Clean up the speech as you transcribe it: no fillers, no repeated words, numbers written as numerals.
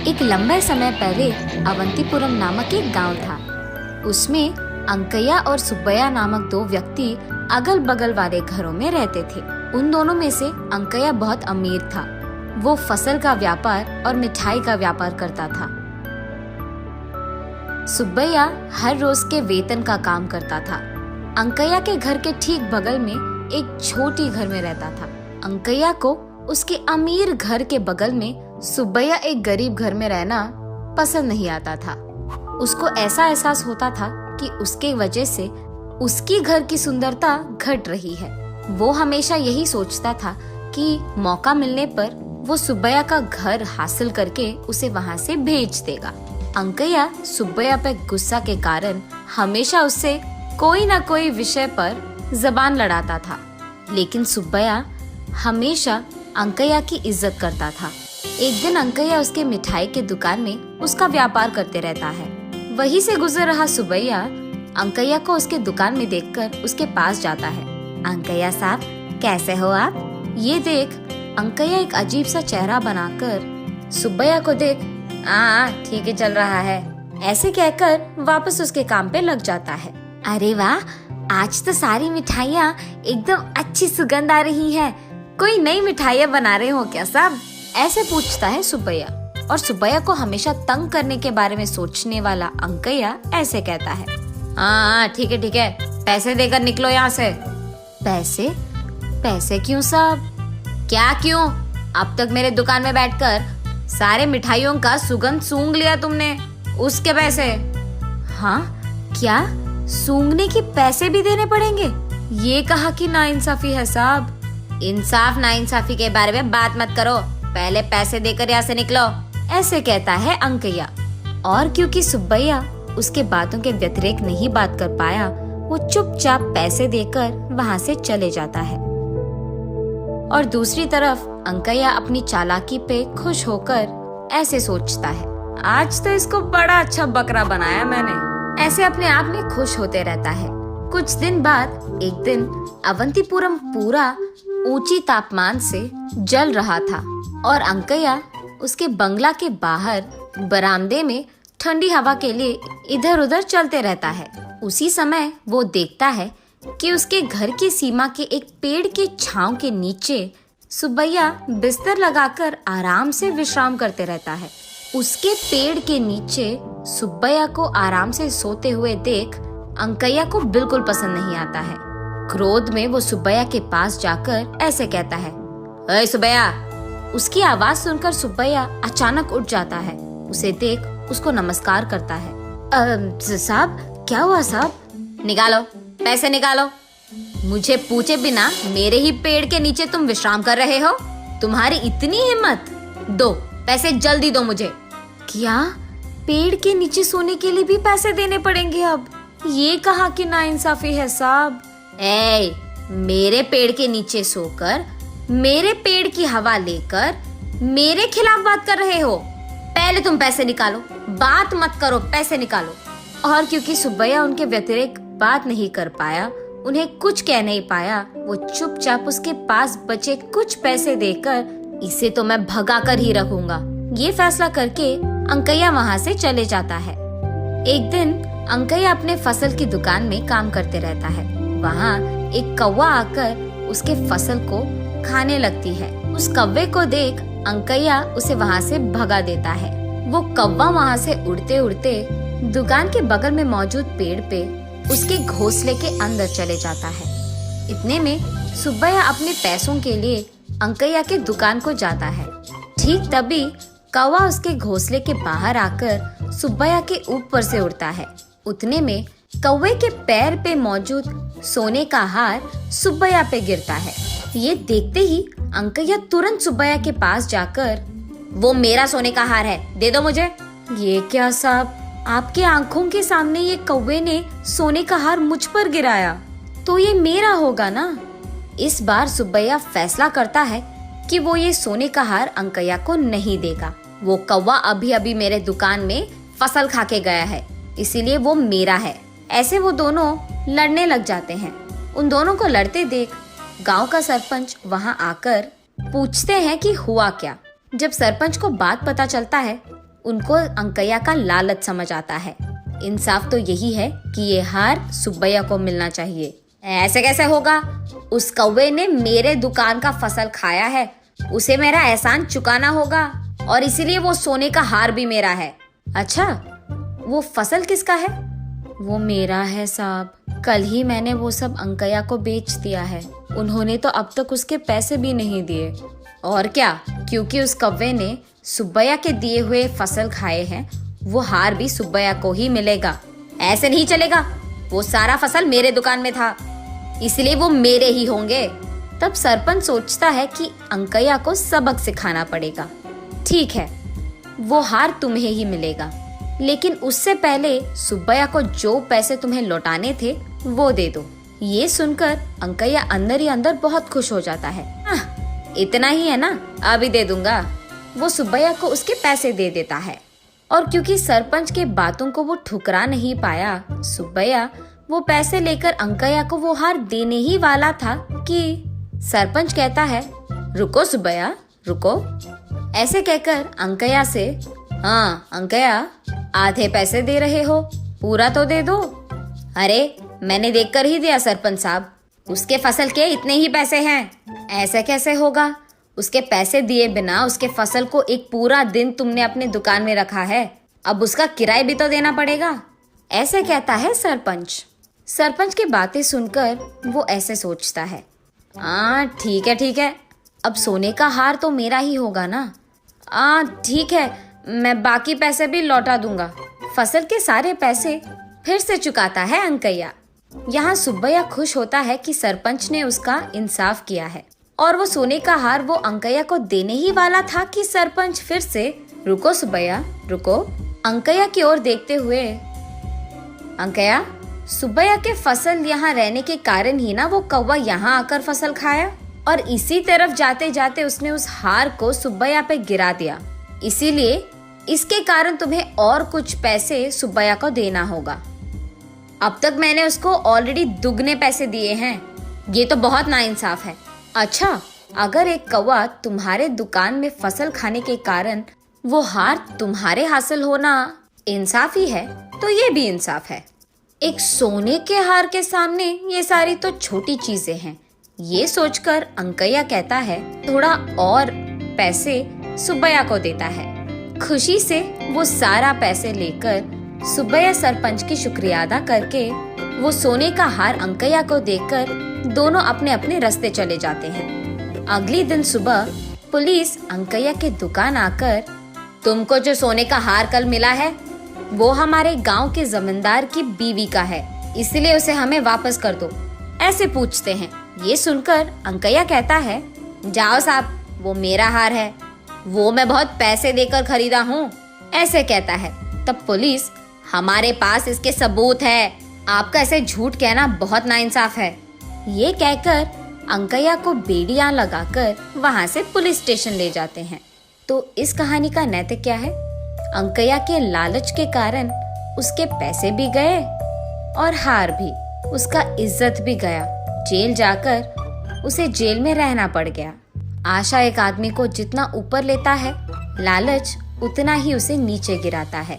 एक लंबे समय पहले अवंतीपुरम नामक एक गांव था। उसमें अंकैया और सुब्बैया नामक दो व्यक्ति अगल बगल वाले घरों में रहते थे। उन दोनों में से अंकैया बहुत अमीर था। वो फसल का व्यापार और मिठाई का व्यापार करता था। सुब्बैया हर रोज के वेतन का काम करता था। अंकैया के घर के ठीक बगल में एक छोटी घर में रहता था। अंकैया को उसके अमीर घर के बगल में सुब्बैया एक गरीब घर में रहना पसंद नहीं आता था। उसको ऐसा एहसास होता था कि उसके वजह से उसकी घर की सुंदरता घट रही है। वो हमेशा यही सोचता था कि मौका मिलने पर वो सुब्बैया का घर हासिल करके उसे वहाँ से भेज देगा। अंकैया सुब्बैया पे गुस्सा के कारण हमेशा उससे कोई ना कोई विषय पर जबान लड़ाता था, लेकिन सुब्बैया हमेशा अंकैया की इज्जत करता था। एक दिन अंकैया उसके मिठाई के दुकान में उसका व्यापार करते रहता है। वहीं से गुजर रहा सुब्बैया अंकैया को उसके दुकान में देखकर उसके पास जाता है। अंकैया साहब, कैसे हो आप? ये देख अंकैया एक अजीब सा चेहरा बनाकर सुब्बैया को देख ठीक है चल रहा है ऐसे कहकर वापस उसके काम पे लग जाता है। अरे वाह, आज तो सारी मिठाइयाँ एकदम अच्छी सुगंध आ रही है। कोई नई मिठाइयाँ बना रहे हो क्या साहब? ऐसे पूछता है सुब्बैया। और सुब्बैया को हमेशा तंग करने के बारे में सोचने वाला अंकैया ऐसे कहता है, ठीक है, पैसे देकर निकलो यहाँ से। पैसे? पैसे क्यों साहब? क्या क्यों? अब तक मेरे दुकान में बैठकर सारे मिठाइयों का सुगंध सूंघ लिया तुमने, उसके पैसे। हाँ क्या? सूंघने के पैसे भी देने पड़ेंगे? ये कहा कि नाइंसाफी है साहब। इंसाफ नाइंसाफी के बारे में बात मत करो, पहले पैसे देकर यहाँ से निकलो, ऐसे कहता है अंकैया। और क्योंकि सुब्बैया उसके बातों के व्यतिरेक नहीं बात कर पाया, वो चुपचाप पैसे देकर वहाँ से चले जाता है। और दूसरी तरफ अंकैया अपनी चालाकी पे खुश होकर ऐसे सोचता है, आज तो इसको बड़ा अच्छा बकरा बनाया मैंने। ऐसे अपने आप में खुश होते रहता है। कुछ दिन बाद एक दिन अवंतीपुरम पूरा ऊंची तापमान से जल रहा था और अंकैया उसके बंगला के बाहर बरामदे में ठंडी हवा के लिए इधर उधर चलते रहता है। उसी समय वो देखता है कि उसके घर की सीमा के एक पेड़ के छांव के नीचे सुब्बैया बिस्तर लगाकर आराम से विश्राम करते रहता है। उसके पेड़ के नीचे सुब्बैया को आराम से सोते हुए देख अंकैया को बिल्कुल पसंद नहीं आता है। क्रोध में वो सुब्बैया के पास जाकर ऐसे कहता है, अरे सुब्बैया। उसकी आवाज सुनकर सुब्बैया अचानक उठ जाता है। उसे देख उसको नमस्कार करता है। साहब, क्या हुआ साहब? निकालो पैसे, निकालो। मुझे पूछे बिना मेरे ही पेड़ के नीचे तुम विश्राम कर रहे हो? तुम्हारी इतनी हिम्मत? दो पैसे, जल्दी दो मुझे। क्या? पेड़ के नीचे सोने के लिए भी पैसे देने पड़ेंगे अब? ये कहाँ की नाइंसाफी है साहब। मेरे पेड़ के नीचे सोकर, मेरे पेड़ की हवा लेकर मेरे खिलाफ बात कर रहे हो? पहले तुम पैसे निकालो, बात मत करो, पैसे निकालो। और क्योंकि सुब्बैया उनके व्यतिरेक बात नहीं कर पाया, उन्हें कुछ कह नहीं पाया, वो चुपचाप उसके पास बचे कुछ पैसे देकर, इसे तो मैं भगा कर ही रखूंगा, ये फैसला करके अंकैया वहाँ से चले जाता है। एक दिन अंकैया अपने फसल की दुकान में काम करते रहता है। वहाँ एक कौवा आकर उसके फसल को खाने लगती है। उस कौवे को देख अंकैया उसे वहाँ से भगा देता है। वो कौवा वहाँ से उड़ते उड़ते दुकान के बगल में मौजूद पेड़ पे उसके घोंसले के अंदर चले जाता है। इतने में सुब्बैया अपने पैसों के लिए अंकैया के दुकान को जाता है। ठीक तभी कौवा उसके घोंसले के बाहर आकर सुब्बैया के ऊपर से उड़ता है। उतने में कौवे के पैर पे मौजूद सोने का हार सुब्बैया पे गिरता है। ये देखते ही अंकैया तुरंत सुब्बैया के पास जाकर, वो मेरा सोने का हार है, दे दो मुझे। ये क्या साहब, आपके आंखों के सामने ये कौवे ने सोने का हार मुझ पर गिराया, तो ये मेरा होगा ना। इस बार सुब्बैया फैसला करता है कि वो ये सोने का हार अंकैया को नहीं देगा। वो कौवा अभी अभी मेरे दुकान में फसल खा के गया है, इसीलिए वो मेरा है। ऐसे वो दोनों लड़ने लग जाते हैं। उन दोनों को लड़ते देख गांव का सरपंच वहां आकर पूछते हैं कि हुआ क्या। जब सरपंच को बात पता चलता है, उनको अंकैया का लालच समझ आता है। इंसाफ तो यही है कि ये हार सुब्बैया को मिलना चाहिए। ऐसे कैसे होगा? उस कौवे ने मेरे दुकान का फसल खाया है, उसे मेरा एहसान चुकाना होगा और इसीलिए वो सोने का हार भी मेरा है। अच्छा, वो फसल किसका है? वो मेरा है साहब। कल ही मैंने वो सब अंकैया को बेच दिया है। उन्होंने तो अब तक उसके पैसे भी नहीं दिए। और क्या, क्योंकि उस कौवे ने सुब्बैया के दिए हुए फसल खाए हैं, वो हार भी सुब्बैया को ही मिलेगा। ऐसे नहीं चलेगा, वो सारा फसल मेरे दुकान में था, इसलिए वो मेरे ही होंगे। तब सरपंच सोचता है कि अंकैया को सबक सिखाना पड़ेगा। ठीक है, वो हार तुम्हें ही मिलेगा, लेकिन उससे पहले सुब्बैया को जो पैसे तुम्हें लौटाने थे वो दे दो। ये सुनकर अंकैया अंदर ही अंदर बहुत खुश हो जाता है। इतना ही है ना, अभी दे दूंगा। वो सुब्बैया को उसके पैसे दे देता है और क्योंकि सरपंच के बातों को वो ठुकरा नहीं पाया, सुब्बैया वो पैसे लेकर अंकैया को वो हार देने ही वाला था कि सरपंच कहता है, रुको सुब्बैया, रुको। ऐसे कहकर अंकैया से, हाँ अंकैया, आधे पैसे दे रहे हो, पूरा तो दे दो। अरे मैंने देखकर ही दिया सरपंच साहब, उसके फसल के इतने ही पैसे हैं। ऐसे कैसे होगा? उसके पैसे दिए बिना उसके फसल को एक पूरा दिन तुमने अपने दुकान में रखा है, अब उसका किराया भी तो देना पड़ेगा। ऐसे कहता है सरपंच। सरपंच की बातें सुनकर वो ऐसे सोचता है, ठीक है, अब सोने का हार तो मेरा ही होगा ना। ठीक है, मैं बाकी पैसे भी लौटा दूंगा। फसल के सारे पैसे फिर से चुकाता है अंकैया। यहाँ सुब्बैया खुश होता है कि सरपंच ने उसका इंसाफ किया है और वो सोने का हार वो अंकैया को देने ही वाला था कि सरपंच फिर से, रुको सुब्बैया, रुको। अंकैया की ओर देखते हुए, अंकैया, सुब्बैया के फसल यहाँ रहने के कारण ही ना वो कौवा यहाँ आकर फसल खाया और इसी तरफ जाते जाते उसने उस हार को सुब्बैया पे गिरा दिया, इसीलिए इसके कारण तुम्हें और कुछ पैसे सुब्बैया को देना होगा। अब तक मैंने उसको ऑलरेडी दुगने पैसे दिए हैं, ये तो बहुत नाइंसाफ है। अच्छा, अगर एक कौवा तुम्हारे दुकान में फसल खाने के कारण वो हार तुम्हारे हासिल होना इंसाफ ही है, तो ये भी इंसाफ है। एक सोने के हार के सामने ये सारी तो छोटी चीजें हैं। ये सोचकर अंकैया कहता है, थोड़ा और पैसे सुब्बैया को देता है। खुशी से वो सारा पैसे लेकर सुब्बैया सरपंच की शुक्रिया अदा करके वो सोने का हार अंकैया को देकर दोनों अपने अपने रास्ते चले जाते हैं। अगले दिन सुबह पुलिस अंकैया के दुकान आकर, तुमको जो सोने का हार कल मिला है वो हमारे गांव के जमींदार की बीवी का है, इसलिए उसे हमें वापस कर दो, ऐसे पूछते हैं। ये सुनकर अंकैया कहता है, जाओ साहब, वो मेरा हार है, वो मैं बहुत पैसे देकर खरीदा हूँ, ऐसे कहता है। तब पुलिस, हमारे पास इसके सबूत है, आपका ऐसे झूठ कहना बहुत नाइंसाफ है। ये कहकर अंकैया को बेड़ियां लगाकर वहां से पुलिस स्टेशन ले जाते हैं। तो इस कहानी का नैतिक क्या है? अंकैया के लालच के कारण उसके पैसे भी गए और हार भी, उसका इज्जत भी गया। जेल जाकर उसे जेल में रहना पड़ गया। आशा एक आदमी को जितना ऊपर लेता है, लालच उतना ही उसे नीचे गिराता है।